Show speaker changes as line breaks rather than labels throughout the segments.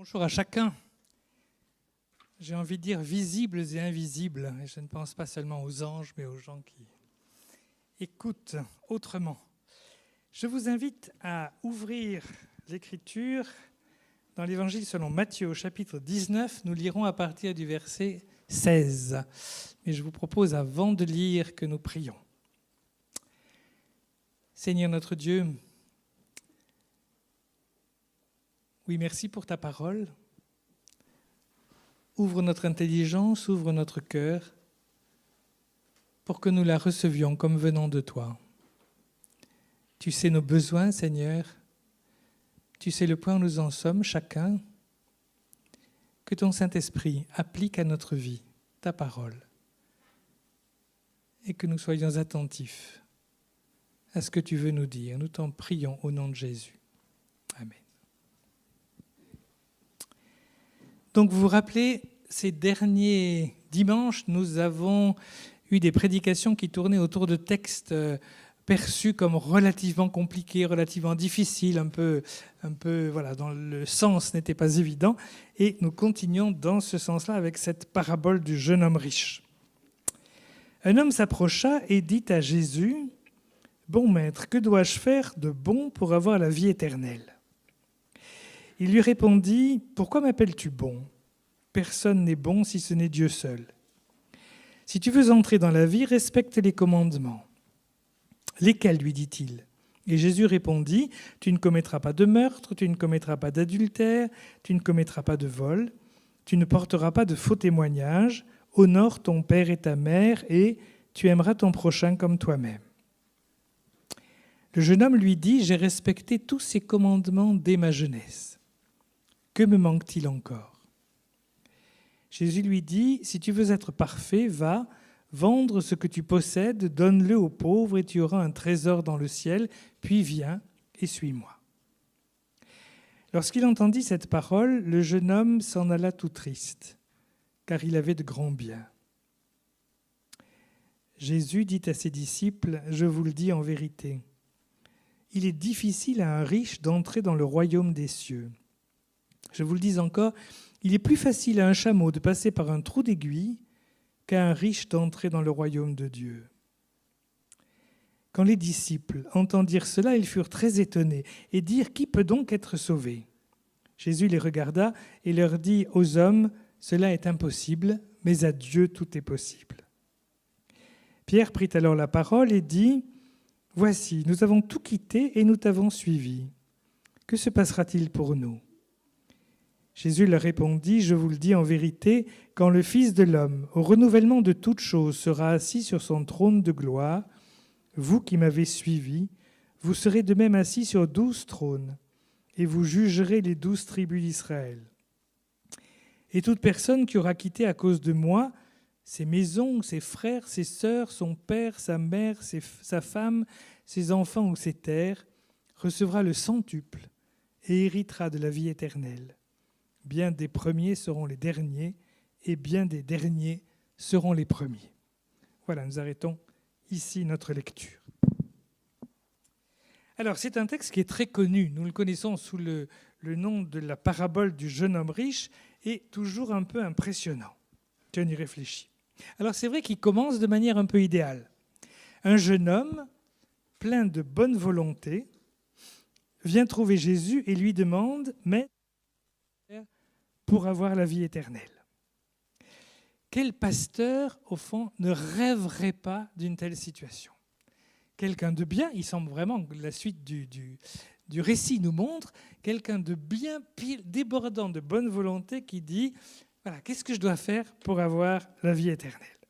Bonjour à chacun. J'ai envie de dire visibles et invisibles. Et je ne pense pas seulement aux anges, mais aux gens qui écoutent autrement. Je vous invite à ouvrir l'Écriture dans l'Évangile selon Matthieu, au chapitre 19. Nous lirons à partir du verset 16. Mais je vous propose, avant de lire, que nous prions. Seigneur notre Dieu, oui, merci pour ta parole. Ouvre notre intelligence, ouvre notre cœur, pour que nous la recevions comme venant de toi. Tu sais nos besoins, Seigneur. Tu sais le point où nous en sommes, chacun. Que ton Saint-Esprit applique à notre vie ta parole et que nous soyons attentifs à ce que tu veux nous dire. Nous t'en prions au nom de Jésus. Amen. Donc vous vous rappelez, ces derniers dimanches, nous avons eu des prédications qui tournaient autour de textes perçus comme relativement compliqués, relativement difficiles, un peu voilà, dont le sens n'était pas évident. Et nous continuons dans ce sens-là avec cette parabole du jeune homme riche. Un homme s'approcha et dit à Jésus, « Bon maître, que dois-je faire de bon pour avoir la vie éternelle ?» Il lui répondit, « Pourquoi m'appelles-tu bon ? Personne n'est bon si ce n'est Dieu seul. Si tu veux entrer dans la vie, respecte les commandements. » « Lesquels, lui dit-il ? Et Jésus répondit, « Tu ne commettras pas de meurtre, tu ne commettras pas d'adultère, tu ne commettras pas de vol, tu ne porteras pas de faux témoignages, honore ton père et ta mère, et tu aimeras ton prochain comme toi-même. » Le jeune homme lui dit, « J'ai respecté tous ces commandements dès ma jeunesse. Que me manque-t-il encore ?» Jésus lui dit, « Si tu veux être parfait, va, vendre ce que tu possèdes, donne-le aux pauvres et tu auras un trésor dans le ciel, puis viens et suis-moi. » Lorsqu'il entendit cette parole, le jeune homme s'en alla tout triste, car il avait de grands biens. Jésus dit à ses disciples, « Je vous le dis en vérité, il est difficile à un riche d'entrer dans le royaume des cieux. Je vous le dis encore, il est plus facile à un chameau de passer par un trou d'aiguille qu'à un riche d'entrer dans le royaume de Dieu. » Quand les disciples entendirent cela, ils furent très étonnés et dirent, « Qui peut donc être sauvé ?» Jésus les regarda et leur dit, « Aux hommes, cela est impossible, mais à Dieu tout est possible. » Pierre prit alors la parole et dit, « Voici, nous avons tout quitté et nous t'avons suivi. Que se passera-t-il pour nous ?» Jésus leur répondit, « Je vous le dis en vérité, quand le Fils de l'homme, au renouvellement de toutes choses, sera assis sur son trône de gloire, vous qui m'avez suivi, vous serez de même assis sur 12 trônes, et vous jugerez les 12 tribus d'Israël. Et toute personne qui aura quitté à cause de moi ses maisons, ses frères, ses sœurs, son père, sa mère, sa femme, ses enfants ou ses terres, recevra le centuple et héritera de la vie éternelle. Bien des premiers seront les derniers, et bien des derniers seront les premiers. » Voilà, nous arrêtons ici notre lecture. Alors, c'est un texte qui est très connu. Nous le connaissons sous le nom de la parabole du jeune homme riche, et toujours un peu impressionnant. Tu en y réfléchis. Alors, c'est vrai qu'il commence de manière un peu idéale. Un jeune homme, plein de bonne volonté, vient trouver Jésus et lui demande « Mais pour avoir la vie éternelle. » Quel pasteur, au fond, ne rêverait pas d'une telle situation ? Quelqu'un de bien, il semble vraiment que la suite du récit nous montre, quelqu'un de bien débordant de bonne volonté qui dit « Voilà, qu'est-ce que je dois faire pour avoir la vie éternelle ?»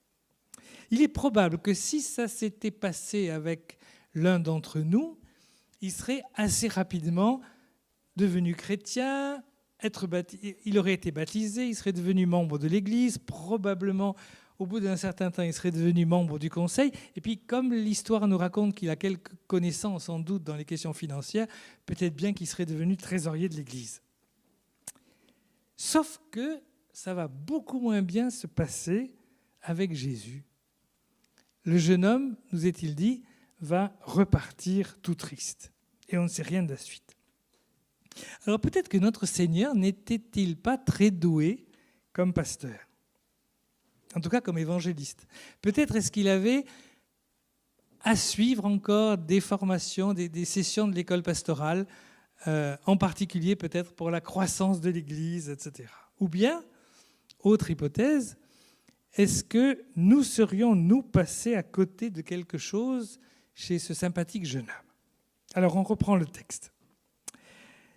Il est probable que si ça s'était passé avec l'un d'entre nous, il serait assez rapidement devenu chrétien, il aurait été baptisé, il serait devenu membre de l'Église, probablement au bout d'un certain temps, il serait devenu membre du conseil. Et puis, comme l'histoire nous raconte qu'il a quelques connaissances, sans doute, dans les questions financières, peut-être bien qu'il serait devenu trésorier de l'Église. Sauf que ça va beaucoup moins bien se passer avec Jésus. Le jeune homme, nous est-il dit, va repartir tout triste. Et on ne sait rien de la suite. Alors peut-être que notre Seigneur n'était-il pas très doué comme pasteur, en tout cas comme évangéliste. Peut-être est-ce qu'il avait à suivre encore des formations, des sessions de l'école pastorale, en particulier peut-être pour la croissance de l'Église, etc. Ou bien, autre hypothèse, est-ce que nous serions, nous, passés à côté de quelque chose chez ce sympathique jeune homme? Alors on reprend le texte.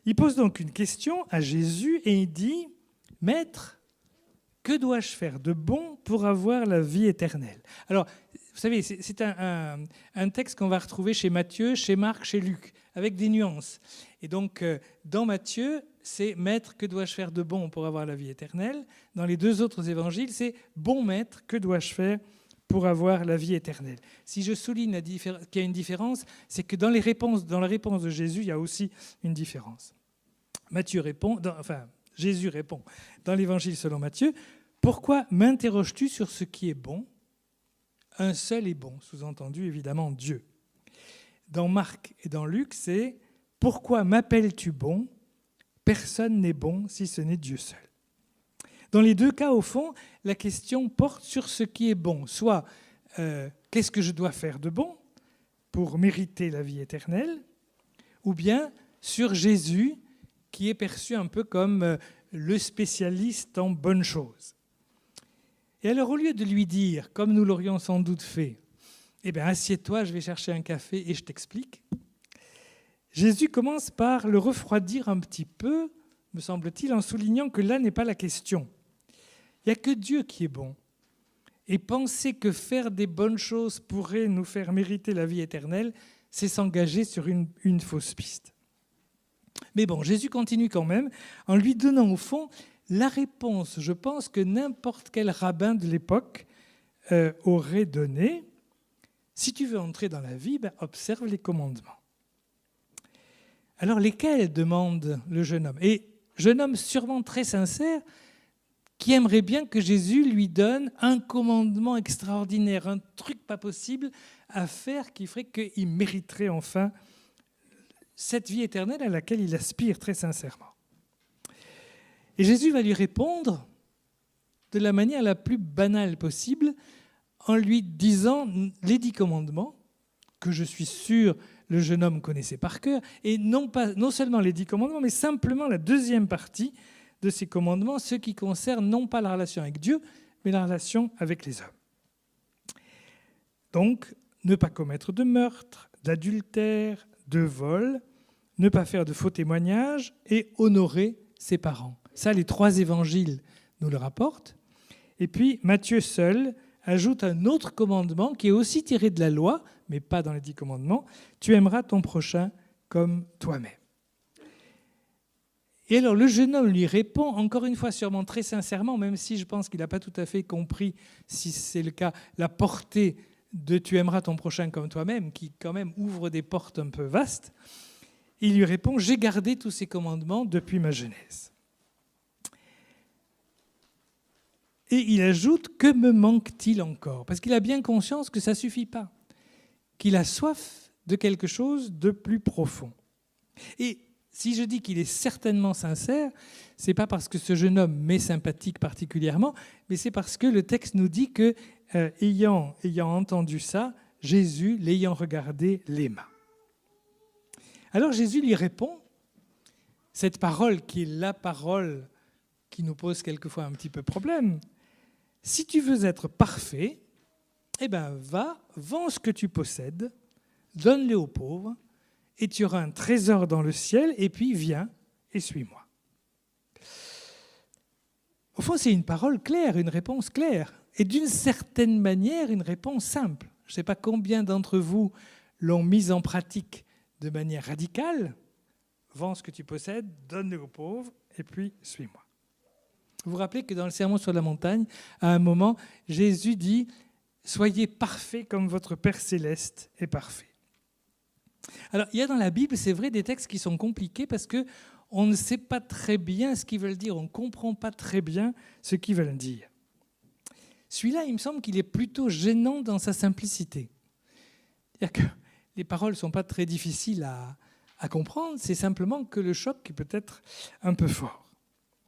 Il pose donc une question à Jésus et il dit « Maître, que dois-je faire de bon pour avoir la vie éternelle ?» Alors, vous savez, c'est un texte qu'on va retrouver chez Matthieu, chez Marc, chez Luc, avec des nuances. Et donc, dans Matthieu, c'est « Maître, que dois-je faire de bon pour avoir la vie éternelle ?» Dans les deux autres évangiles, c'est « Bon maître, que dois-je faire pour avoir la vie éternelle ?» Si je souligne qu'il y a une différence, c'est que dans la réponse de Jésus, il y a aussi une différence. Jésus répond dans l'évangile selon Matthieu, « Pourquoi m'interroges-tu sur ce qui est bon ? Un seul est bon, sous-entendu évidemment Dieu. » Dans Marc et dans Luc, c'est « Pourquoi m'appelles-tu bon ? Personne n'est bon si ce n'est Dieu seul. » Dans les deux cas, au fond, la question porte sur ce qui est bon. Soit, qu'est-ce que je dois faire de bon pour mériter la vie éternelle ? Ou bien sur Jésus, qui est perçu un peu comme le spécialiste en bonnes choses. Et alors, au lieu de lui dire, comme nous l'aurions sans doute fait, « Eh bien, assieds-toi, je vais chercher un café et je t'explique », Jésus commence par le refroidir un petit peu, me semble-t-il, en soulignant que là n'est pas la question. Il n'y a que Dieu qui est bon. Et penser que faire des bonnes choses pourrait nous faire mériter la vie éternelle, c'est s'engager sur une fausse piste. Mais bon, Jésus continue quand même en lui donnant au fond la réponse, je pense, que n'importe quel rabbin de l'époque aurait donnée. Si tu veux entrer dans la vie, observe les commandements. Alors lesquels, demande le jeune homme? Et jeune homme sûrement très sincère, qui aimerait bien que Jésus lui donne un commandement extraordinaire, un truc pas possible à faire qui ferait qu'il mériterait enfin cette vie éternelle à laquelle il aspire très sincèrement. Et Jésus va lui répondre de la manière la plus banale possible en lui disant les 10 commandements, que je suis sûr le jeune homme connaissait par cœur, et non seulement les 10 commandements, mais simplement la deuxième partie de ces commandements, ceux qui concernent non pas la relation avec Dieu, mais la relation avec les hommes. Donc, ne pas commettre de meurtre, d'adultère, de vol, ne pas faire de faux témoignages et honorer ses parents. Ça, les 3 évangiles nous le rapportent. Et puis, Matthieu seul ajoute un autre commandement qui est aussi tiré de la loi, mais pas dans les 10 commandements. Tu aimeras ton prochain comme toi-même. Et alors, le jeune homme lui répond, encore une fois, sûrement très sincèrement, même si je pense qu'il n'a pas tout à fait compris, si c'est le cas, la portée de « tu aimeras ton prochain comme toi-même », qui quand même ouvre des portes un peu vastes. Il lui répond « j'ai gardé tous ces commandements depuis ma jeunesse ». Et il ajoute « que me manque-t-il encore ?» Parce qu'il a bien conscience que ça ne suffit pas, qu'il a soif de quelque chose de plus profond. Et si je dis qu'il est certainement sincère, ce n'est pas parce que ce jeune homme m'est sympathique particulièrement, mais c'est parce que le texte nous dit que, ayant entendu ça, Jésus, l'ayant regardé, l'aima. Alors Jésus lui répond, cette parole qui est la parole qui nous pose quelquefois un petit peu problème, « Si tu veux être parfait, eh ben va, vends ce que tu possèdes, donne-le aux pauvres, et tu auras un trésor dans le ciel, et puis viens et suis-moi. » Au fond, c'est une parole claire, une réponse claire, et d'une certaine manière, une réponse simple. Je ne sais pas combien d'entre vous l'ont mise en pratique de manière radicale. Vends ce que tu possèdes, donne-le aux pauvres, et puis suis-moi. Vous vous rappelez que dans le Sermon sur la montagne, à un moment, Jésus dit « Soyez parfaits comme votre Père céleste est parfait ». Alors, il y a dans la Bible, c'est vrai, des textes qui sont compliqués parce qu'on ne sait pas très bien ce qu'ils veulent dire, on ne comprend pas très bien ce qu'ils veulent dire. Celui-là, il me semble qu'il est plutôt gênant dans sa simplicité. C'est-à-dire que les paroles ne sont pas très difficiles à comprendre, c'est simplement que le choc est peut-être un peu fort.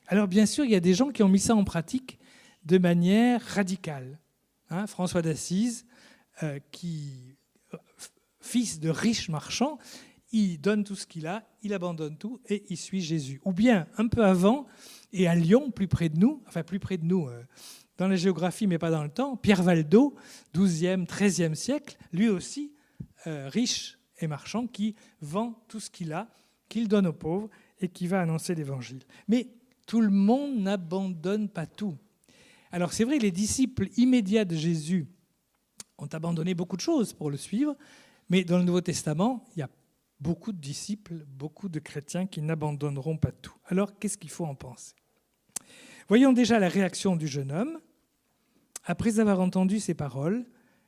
Alors bien sûr, il y a des gens qui ont mis ça en pratique de manière radicale. François d'Assise, fils de riches marchands, il donne tout ce qu'il a, il abandonne tout et il suit Jésus. Ou bien, un peu avant, et à Lyon, plus près de nous, dans la géographie mais pas dans le temps, Pierre Valdo, 12e, 13e siècle, lui aussi, riche et marchand, qui vend tout ce qu'il a, qu'il donne aux pauvres et qui va annoncer l'Évangile. Mais tout le monde n'abandonne pas tout. Alors c'est vrai, les disciples immédiats de Jésus ont abandonné beaucoup de choses pour le suivre, mais dans le Nouveau Testament, il y a beaucoup de disciples, beaucoup de chrétiens qui n'abandonneront pas tout. Alors, qu'est-ce qu'il faut en penser ? Voyons déjà la réaction du jeune homme. Après avoir entendu ces paroles,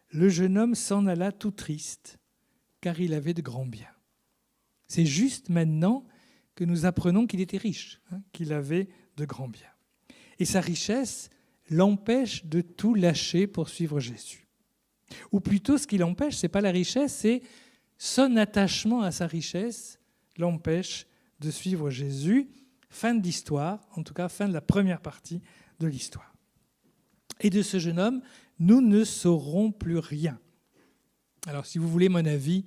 le jeune homme s'en alla tout triste, car il avait de grands biens. C'est juste maintenant que nous apprenons qu'il était riche, qu'il avait de grands biens. Et sa richesse l'empêche de tout lâcher pour suivre Jésus. Ou plutôt, ce qui l'empêche, ce n'est pas la richesse, c'est son attachement à sa richesse l'empêche de suivre Jésus. Fin de l'histoire, en tout cas fin de la première partie de l'histoire. Et de ce jeune homme, nous ne saurons plus rien. Alors si vous voulez mon avis,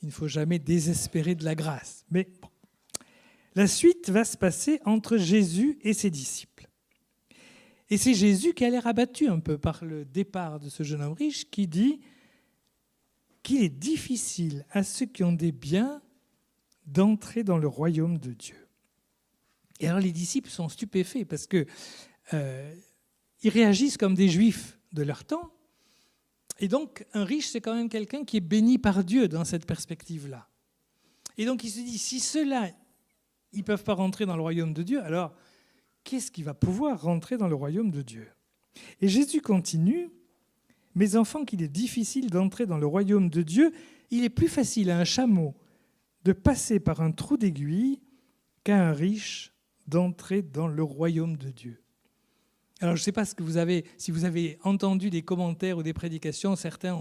il ne faut jamais désespérer de la grâce. Mais bon. La suite va se passer entre Jésus et ses disciples. Et c'est Jésus qui a l'air abattu un peu par le départ de ce jeune homme riche qui dit qu'il est difficile à ceux qui ont des biens d'entrer dans le royaume de Dieu. Et alors les disciples sont stupéfaits parce qu'ils réagissent comme des juifs de leur temps. Et donc un riche, c'est quand même quelqu'un qui est béni par Dieu dans cette perspective-là. Et donc il se dit, si ceux-là, ils ne peuvent pas rentrer dans le royaume de Dieu, alors qu'est-ce qui va pouvoir rentrer dans le royaume de Dieu ? Et Jésus continue, « Mes enfants, qu'il est difficile d'entrer dans le royaume de Dieu, il est plus facile à un chameau de passer par un trou d'aiguille qu'à un riche d'entrer dans le royaume de Dieu. » Alors je ne sais pas si vous avez entendu des commentaires ou des prédications, certains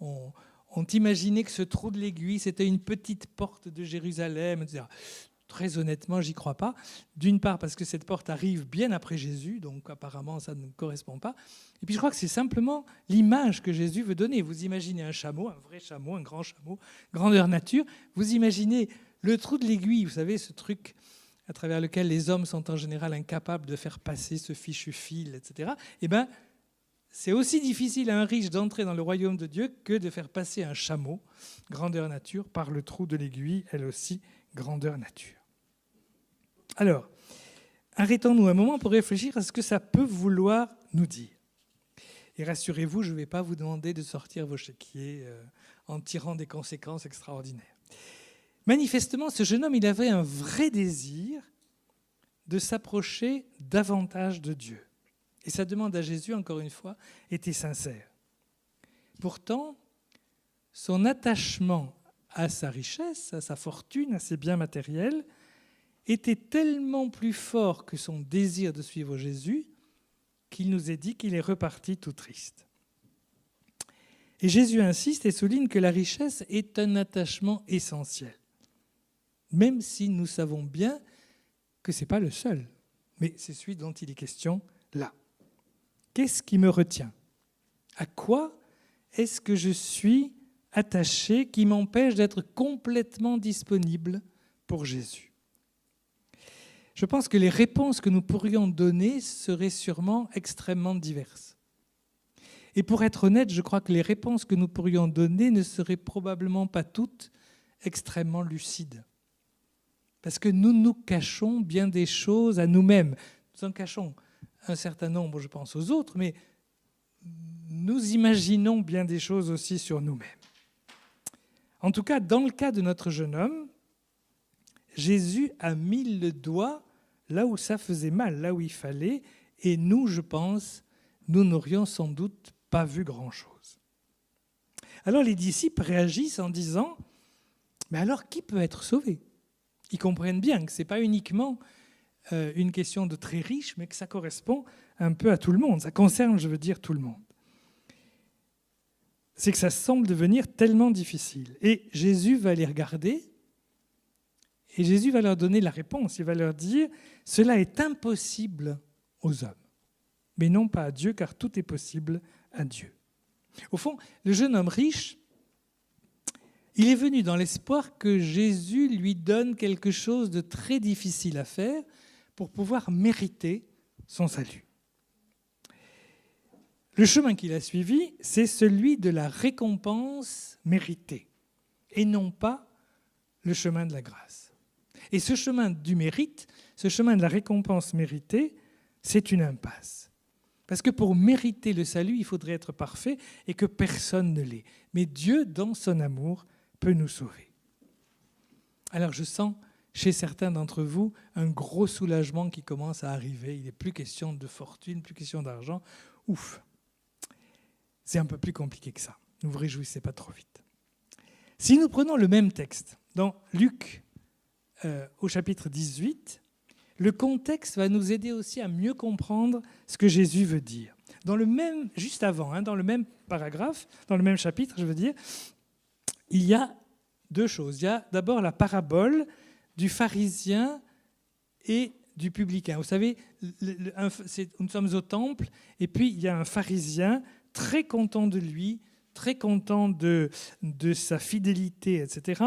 ont imaginé que ce trou de l'aiguille, c'était une petite porte de Jérusalem, etc. Très honnêtement, j'y crois pas. D'une part, parce que cette porte arrive bien après Jésus, donc apparemment, ça ne correspond pas. Et puis, je crois que c'est simplement l'image que Jésus veut donner. Vous imaginez un chameau, un vrai chameau, un grand chameau, grandeur nature. Vous imaginez le trou de l'aiguille, vous savez, ce truc à travers lequel les hommes sont en général incapables de faire passer ce fichu fil, etc. Eh bien, c'est aussi difficile à un riche d'entrer dans le royaume de Dieu que de faire passer un chameau, grandeur nature, par le trou de l'aiguille, elle aussi, grandeur nature. Alors, arrêtons-nous un moment pour réfléchir à ce que ça peut vouloir nous dire. Et rassurez-vous, je ne vais pas vous demander de sortir vos chéquiers en tirant des conséquences extraordinaires. Manifestement, ce jeune homme, il avait un vrai désir de s'approcher davantage de Dieu. Et sa demande à Jésus, encore une fois, était sincère. Pourtant, son attachement à sa richesse, à sa fortune, à ses biens matériels, était tellement plus fort que son désir de suivre Jésus qu'il nous est dit qu'il est reparti tout triste. Et Jésus insiste et souligne que la richesse est un attachement essentiel, même si nous savons bien que ce n'est pas le seul, mais c'est celui dont il est question là. Qu'est-ce qui me retient ? À quoi est-ce que je suis attaché qui m'empêche d'être complètement disponible pour Jésus ? Je pense que les réponses que nous pourrions donner seraient sûrement extrêmement diverses. Et pour être honnête, je crois que les réponses que nous pourrions donner ne seraient probablement pas toutes extrêmement lucides. Parce que nous nous cachons bien des choses à nous-mêmes. Nous en cachons un certain nombre, je pense, aux autres, mais nous imaginons bien des choses aussi sur nous-mêmes. En tout cas, dans le cas de notre jeune homme, Jésus a mis le doigt là où ça faisait mal, là où il fallait, et nous, je pense, nous n'aurions sans doute pas vu grand-chose. Alors les disciples réagissent en disant « Mais alors, qui peut être sauvé ?» Ils comprennent bien que ce n'est pas uniquement une question de très riche, mais que ça correspond un peu à tout le monde. Ça concerne, je veux dire, tout le monde. C'est que ça semble devenir tellement difficile. Et Jésus va les regarder Et Jésus va leur donner la réponse. Il va leur dire, cela est impossible aux hommes, mais non pas à Dieu, car tout est possible à Dieu. Au fond, le jeune homme riche, il est venu dans l'espoir que Jésus lui donne quelque chose de très difficile à faire pour pouvoir mériter son salut. Le chemin qu'il a suivi, c'est celui de la récompense méritée, et non pas le chemin de la grâce. Et ce chemin du mérite, ce chemin de la récompense méritée, c'est une impasse. Parce que pour mériter le salut, il faudrait être parfait et que personne ne l'est. Mais Dieu, dans son amour, peut nous sauver. Alors je sens chez certains d'entre vous un gros soulagement qui commence à arriver. Il n'est plus question de fortune, plus question d'argent. Ouf, c'est un peu plus compliqué que ça. Ne vous réjouissez pas trop vite. Si nous prenons le même texte, dans Luc au chapitre 18, le contexte va nous aider aussi à mieux comprendre ce que Jésus veut dire. Dans le même, juste avant, dans le même paragraphe, dans le même chapitre, je veux dire, il y a deux choses. Il y a d'abord la parabole du pharisien et du publicain. Vous savez, nous sommes au temple, et puis il y a un pharisien très content de lui, très content de sa fidélité, etc.,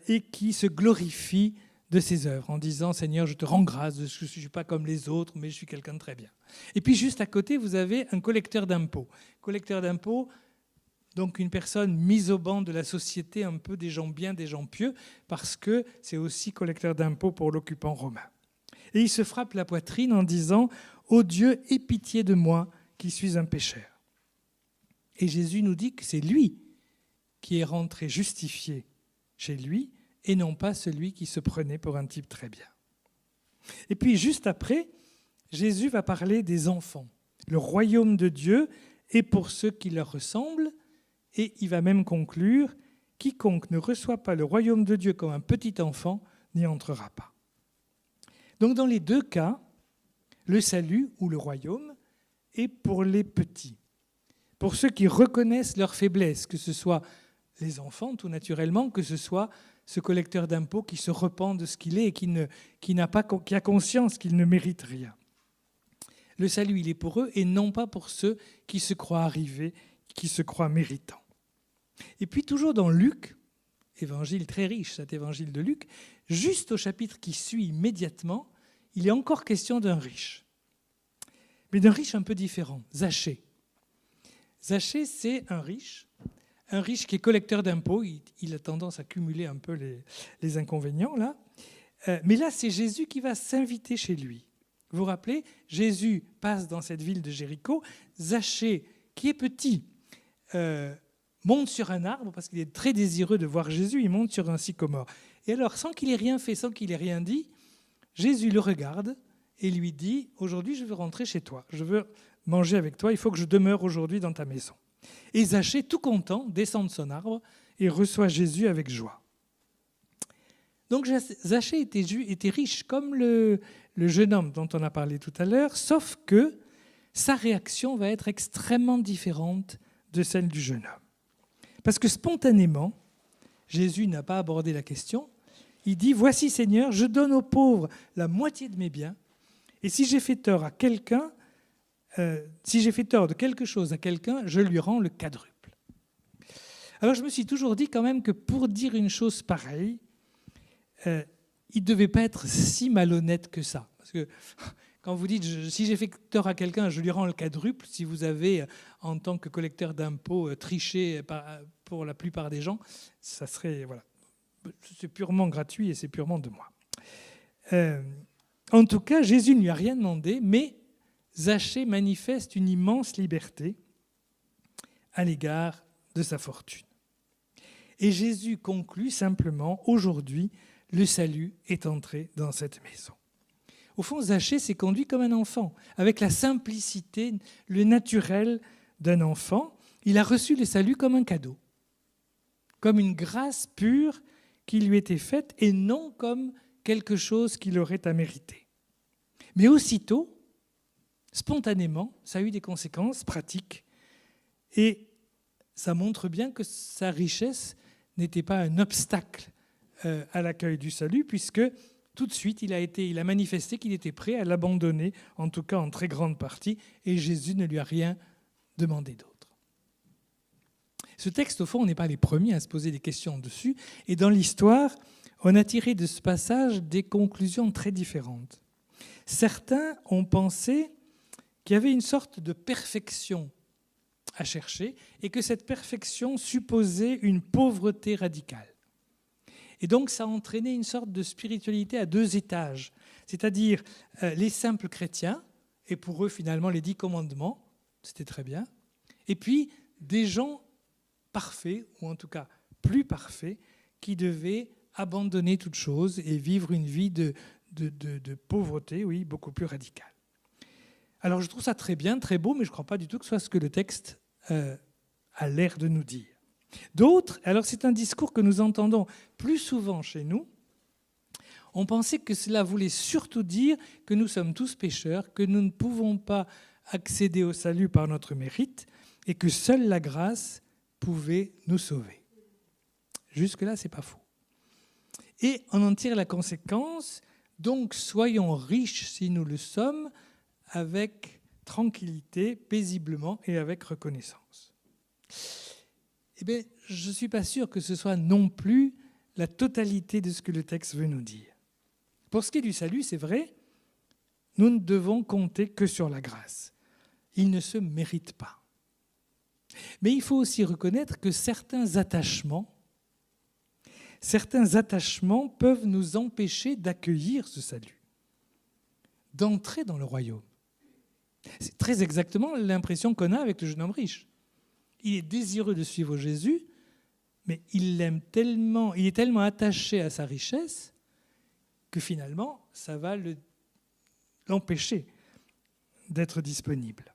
et qui se glorifie de ses œuvres en disant « Seigneur, je te rends grâce, je ne suis pas comme les autres, mais je suis quelqu'un de très bien. » Et puis juste à côté, vous avez un collecteur d'impôts. Collecteur d'impôts, donc une personne mise au banc de la société, un peu des gens bien, des gens pieux, parce que c'est aussi collecteur d'impôts pour l'occupant romain. Et il se frappe la poitrine en disant « Ô Dieu, aie pitié de moi, qui suis un pécheur. » Et Jésus nous dit que c'est lui qui est rentré justifié chez lui, et non pas celui qui se prenait pour un type très bien. Et puis juste après, Jésus va parler des enfants. Le royaume de Dieu est pour ceux qui leur ressemblent, et il va même conclure « Quiconque ne reçoit pas le royaume de Dieu comme un petit enfant n'y entrera pas. » Donc dans les deux cas, le salut ou le royaume est pour les petits, pour ceux qui reconnaissent leur faiblesse, que ce soit les enfants tout naturellement, que ce soit ce collecteur d'impôts qui se repent de ce qu'il est et qui a conscience qu'il ne mérite rien. Le salut, il est pour eux et non pas pour ceux qui se croient arrivés, qui se croient méritants. Et puis toujours dans Luc, évangile très riche, cet évangile de Luc, juste au chapitre qui suit immédiatement, il est encore question d'un riche. Mais d'un riche un peu différent, Zachée. Zachée, c'est un riche qui est collecteur d'impôts. Il a tendance à cumuler un peu les inconvénients, là. Mais là, c'est Jésus qui va s'inviter chez lui. Vous vous rappelez, Jésus passe dans cette ville de Jéricho. Zachée, qui est petit, monte sur un arbre parce qu'il est très désireux de voir Jésus. Il monte sur un sycomore. Et alors, sans qu'il ait rien fait, sans qu'il ait rien dit, Jésus le regarde et lui dit « Aujourd'hui, je veux rentrer chez toi. Je veux manger avec toi. Il faut que je demeure aujourd'hui dans ta maison. » Et Zachée, tout content, descend de son arbre et reçoit Jésus avec joie. Donc Zachée était riche comme le jeune homme dont on a parlé tout à l'heure, sauf que sa réaction va être extrêmement différente de celle du jeune homme. Parce que spontanément, Jésus n'a pas abordé la question. Il dit « Voici Seigneur, je donne aux pauvres la moitié de mes biens, et si j'ai fait tort à quelqu'un, si j'ai fait tort de quelque chose à quelqu'un, je lui rends le quadruple. » Alors je me suis toujours dit quand même que pour dire une chose pareille, il ne devait pas être si malhonnête que ça. Parce que quand vous dites « si j'ai fait tort à quelqu'un, je lui rends le quadruple », si vous avez, en tant que collecteur d'impôts, triché pour la plupart des gens, ça serait... Voilà, c'est purement gratuit et c'est purement de moi. En tout cas, Jésus ne lui a rien demandé, mais Zachée manifeste une immense liberté à l'égard de sa fortune. Et Jésus conclut simplement, aujourd'hui, le salut est entré dans cette maison. Au fond, Zachée s'est conduit comme un enfant, avec la simplicité, le naturel d'un enfant. Il a reçu le salut comme un cadeau, comme une grâce pure qui lui était faite et non comme quelque chose qu'il aurait à mériter. Mais aussitôt, spontanément, ça a eu des conséquences pratiques et ça montre bien que sa richesse n'était pas un obstacle à l'accueil du salut, puisque tout de suite, il a manifesté qu'il était prêt à l'abandonner, en tout cas en très grande partie, et Jésus ne lui a rien demandé d'autre. Ce texte, au fond, on n'est pas les premiers à se poser des questions dessus, et dans l'histoire, on a tiré de ce passage des conclusions très différentes. Certains ont pensé qu'il y avait une sorte de perfection à chercher, et que cette perfection supposait une pauvreté radicale. Et donc, ça a entraîné une sorte de spiritualité à 2 étages, c'est-à-dire les simples chrétiens, et pour eux, finalement, les 10 commandements, c'était très bien, et puis des gens parfaits, ou en tout cas plus parfaits, qui devaient abandonner toute chose et vivre une vie de pauvreté, oui, beaucoup plus radicale. Alors, je trouve ça très bien, très beau, mais je ne crois pas du tout que ce soit ce que le texte a l'air de nous dire. D'autres, alors c'est un discours que nous entendons plus souvent chez nous, on pensait que cela voulait surtout dire que nous sommes tous pécheurs, que nous ne pouvons pas accéder au salut par notre mérite et que seule la grâce pouvait nous sauver. Jusque-là, ce n'est pas faux. Et on en tire la conséquence, donc soyons riches si nous le sommes, avec tranquillité, paisiblement et avec reconnaissance. Eh bien, je ne suis pas sûr que ce soit non plus la totalité de ce que le texte veut nous dire. Pour ce qui est du salut, c'est vrai, nous ne devons compter que sur la grâce. Il ne se mérite pas. Mais il faut aussi reconnaître que certains attachements peuvent nous empêcher d'accueillir ce salut, d'entrer dans le royaume. C'est très exactement l'impression qu'on a avec le jeune homme riche. Il est désireux de suivre Jésus, mais il est tellement attaché à sa richesse que finalement, ça va l'empêcher d'être disponible.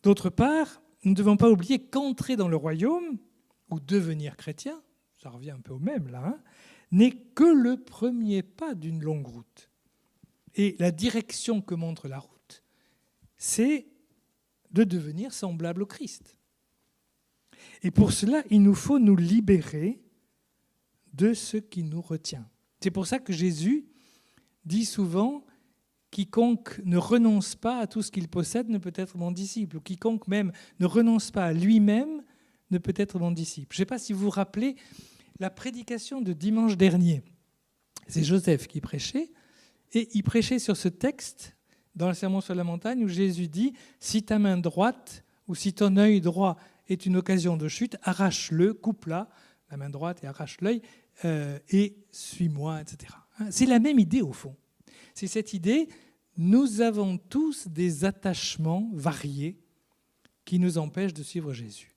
D'autre part, nous ne devons pas oublier qu'entrer dans le royaume, ou devenir chrétien, ça revient un peu au même là, n'est que le premier pas d'une longue route. Et la direction que montre la route, c'est de devenir semblable au Christ. Et pour cela, il nous faut nous libérer de ce qui nous retient. C'est pour ça que Jésus dit souvent « Quiconque ne renonce pas à tout ce qu'il possède ne peut être mon disciple » ou « Quiconque même ne renonce pas à lui-même ne peut être mon disciple ». Je ne sais pas si vous vous rappelez la prédication de dimanche dernier. C'est Joseph qui prêchait, et il prêchait sur ce texte dans le Sermon sur la montagne où Jésus dit « Si ta main droite ou si ton œil droit est une occasion de chute, arrache-le, coupe-la, la main droite et arrache l'œil, et suis-moi, etc. » C'est la même idée au fond. C'est cette idée, nous avons tous des attachements variés qui nous empêchent de suivre Jésus.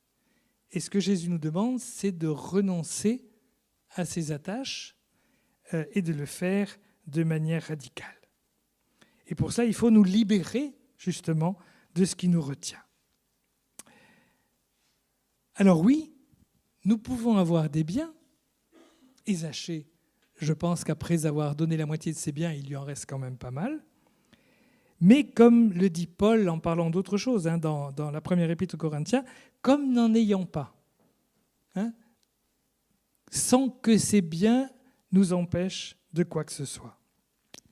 Et ce que Jésus nous demande, c'est de renoncer à ces attaches et de le faire de manière radicale. Et pour ça, il faut nous libérer justement de ce qui nous retient. Alors oui, nous pouvons avoir des biens. Et Zachée, je pense qu'après avoir donné la moitié de ses biens, il lui en reste quand même pas mal. Mais comme le dit Paul en parlant d'autre chose, dans la première épître aux Corinthiens, comme n'en ayant pas, sans que ces biens nous empêchent de quoi que ce soit.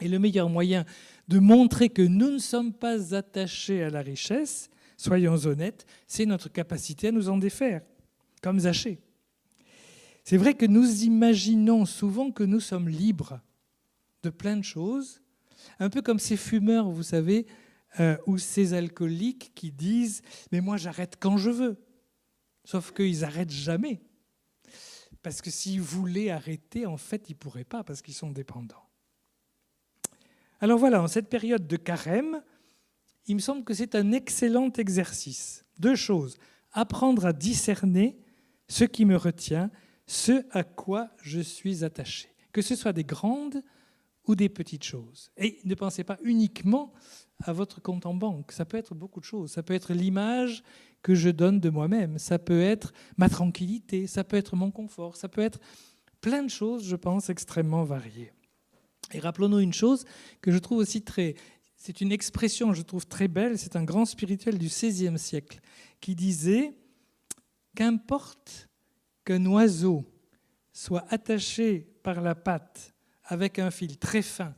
Et le meilleur moyen de montrer que nous ne sommes pas attachés à la richesse, soyons honnêtes, c'est notre capacité à nous en défaire, comme Zachée. C'est vrai que nous imaginons souvent que nous sommes libres de plein de choses, un peu comme ces fumeurs, vous savez, ou ces alcooliques qui disent « mais moi j'arrête quand je veux ». Sauf qu'ils n'arrêtent jamais. Parce que s'ils voulaient arrêter, en fait, ils ne pourraient pas parce qu'ils sont dépendants. Alors voilà, en cette période de carême, il me semble que c'est un excellent exercice. 2 choses. Apprendre à discerner ce qui me retient, ce à quoi je suis attaché. Que ce soit des grandes ou des petites choses. Et ne pensez pas uniquement à votre compte en banque. Ça peut être beaucoup de choses. Ça peut être l'image que je donne de moi-même. Ça peut être ma tranquillité. Ça peut être mon confort. Ça peut être plein de choses, je pense, extrêmement variées. Et rappelons-nous une chose que je trouve aussi c'est une expression, je trouve très belle, c'est un grand spirituel du XVIe siècle qui disait « Qu'importe qu'un oiseau soit attaché par la patte avec un fil très fin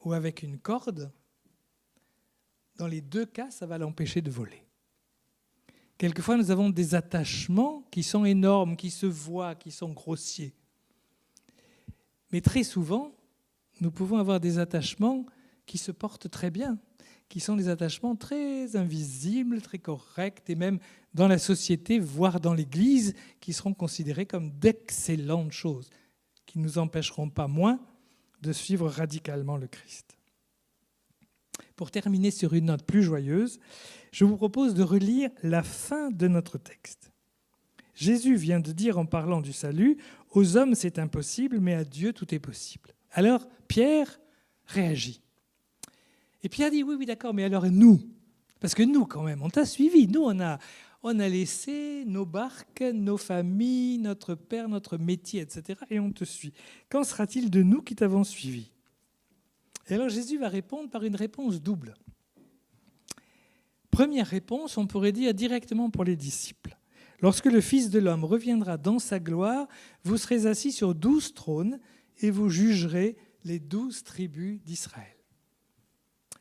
ou avec une corde, dans les deux cas, ça va l'empêcher de voler. Quelquefois, nous avons des attachements qui sont énormes, qui se voient, qui sont grossiers. Mais très souvent, nous pouvons avoir des attachements qui se portent très bien, qui sont des attachements très invisibles, très corrects, et même dans la société, voire dans l'Église, qui seront considérés comme d'excellentes choses, qui ne nous empêcheront pas moins de suivre radicalement le Christ. Pour terminer sur une note plus joyeuse, je vous propose de relire la fin de notre texte. Jésus vient de dire en parlant du salut, « Aux hommes c'est impossible, mais à Dieu tout est possible ». Alors Pierre réagit. Et Pierre dit, oui, d'accord, mais alors nous? Parce que nous, quand même, on t'a suivi. Nous, on a laissé nos barques, nos familles, notre père, notre métier, etc. Et on te suit. Qu'en sera-t-il de nous qui t'avons suivi? Et alors Jésus va répondre par une réponse double. Première réponse, on pourrait dire directement pour les disciples. Lorsque le Fils de l'homme reviendra dans sa gloire, vous serez assis sur 12 trônes et vous jugerez les 12 tribus d'Israël.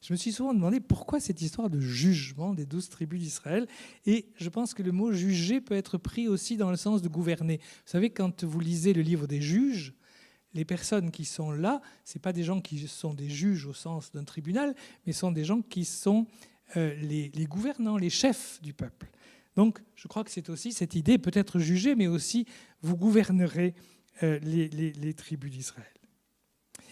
Je me suis souvent demandé pourquoi cette histoire de jugement des 12 tribus d'Israël. Et je pense que le mot « juger » peut être pris aussi dans le sens de gouverner. Vous savez, quand vous lisez le livre des juges, les personnes qui sont là, ce n'est pas des gens qui sont des juges au sens d'un tribunal, mais ce sont des gens qui sont les gouvernants, les chefs du peuple. Donc, je crois que c'est aussi cette idée, peut-être juger, mais aussi vous gouvernerez les tribus d'Israël.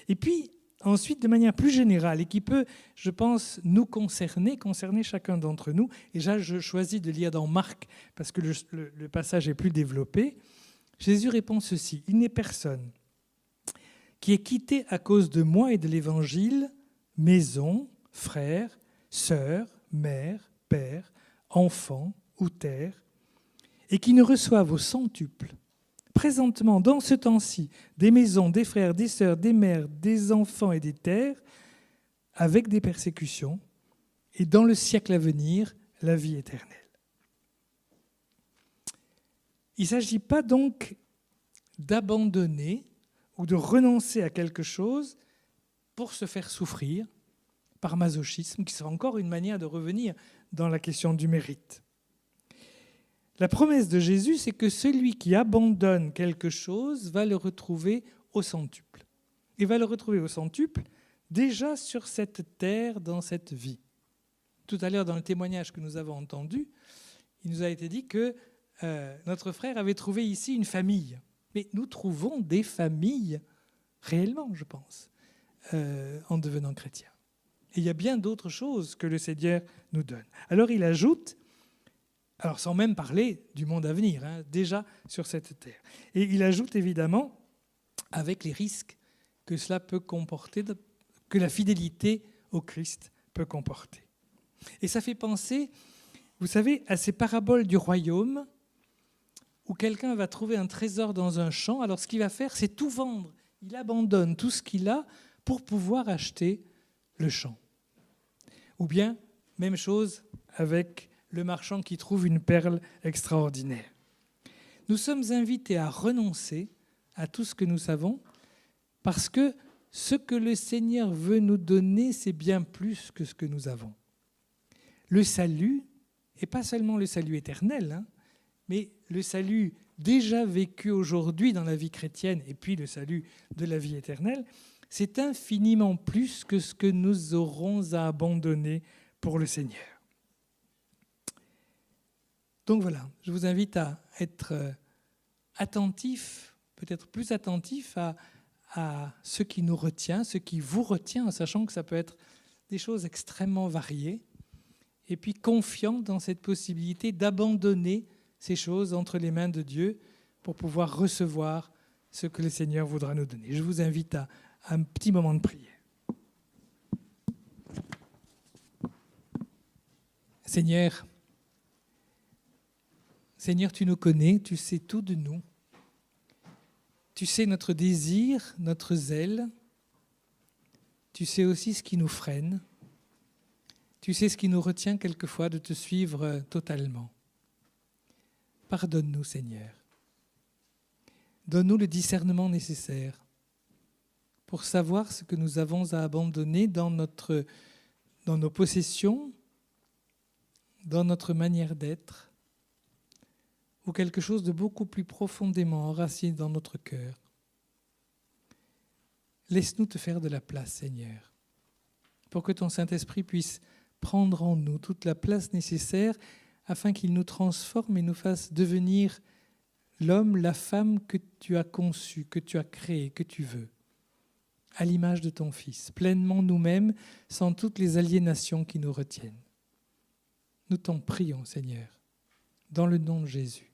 Et puis, ensuite, de manière plus générale, et qui peut, je pense, nous concerner chacun d'entre nous, et là, je choisis de lire dans Marc, parce que le passage est plus développé, Jésus répond ceci, « Il n'est personne qui ait quitté à cause de moi et de l'Évangile, maison, frères, sœurs, mères, pères, enfants ou terres, et qui ne reçoive au centuple, présentement, dans ce temps-ci, des maisons, des frères, des sœurs, des mères, des enfants et des terres, avec des persécutions, et dans le siècle à venir, la vie éternelle. » Il ne s'agit pas donc d'abandonner ou de renoncer à quelque chose pour se faire souffrir par masochisme, qui sera encore une manière de revenir dans la question du mérite. La promesse de Jésus, c'est que celui qui abandonne quelque chose va le retrouver au centuple. Il va le retrouver au centuple déjà sur cette terre, dans cette vie. Tout à l'heure, dans le témoignage que nous avons entendu, il nous a été dit que notre frère avait trouvé ici une famille. Mais nous trouvons des familles réellement, je pense, en devenant chrétiens. Et il y a bien d'autres choses que le Seigneur nous donne. Alors il ajoute, alors sans même parler du monde à venir, déjà sur cette terre. Et il ajoute évidemment, avec les risques que cela peut comporter, que la fidélité au Christ peut comporter. Et ça fait penser, vous savez, à ces paraboles du royaume où quelqu'un va trouver un trésor dans un champ. Alors ce qu'il va faire, c'est tout vendre. Il abandonne tout ce qu'il a pour pouvoir acheter le champ. Ou bien, même chose avec le marchand qui trouve une perle extraordinaire. Nous sommes invités à renoncer à tout ce que nous savons parce que ce que le Seigneur veut nous donner, c'est bien plus que ce que nous avons. Le salut, et pas seulement le salut éternel, mais le salut déjà vécu aujourd'hui dans la vie chrétienne et puis le salut de la vie éternelle, c'est infiniment plus que ce que nous aurons à abandonner pour le Seigneur. Donc voilà, je vous invite à être attentif, peut-être plus attentif à ce qui nous retient, ce qui vous retient, en sachant que ça peut être des choses extrêmement variées, et puis confiant dans cette possibilité d'abandonner ces choses entre les mains de Dieu pour pouvoir recevoir ce que le Seigneur voudra nous donner. Je vous invite à un petit moment de prière. Seigneur, tu nous connais, tu sais tout de nous. Tu sais notre désir, notre zèle. Tu sais aussi ce qui nous freine. Tu sais ce qui nous retient quelquefois de te suivre totalement. Pardonne-nous, Seigneur. Donne-nous le discernement nécessaire pour savoir ce que nous avons à abandonner dans nos possessions, dans notre manière d'être, ou quelque chose de beaucoup plus profondément enraciné dans notre cœur. Laisse-nous te faire de la place, Seigneur, pour que ton Saint-Esprit puisse prendre en nous toute la place nécessaire afin qu'il nous transforme et nous fasse devenir l'homme, la femme que tu as conçu, que tu as créé, que tu veux, à l'image de ton Fils, pleinement nous-mêmes, sans toutes les aliénations qui nous retiennent. Nous t'en prions, Seigneur, dans le nom de Jésus.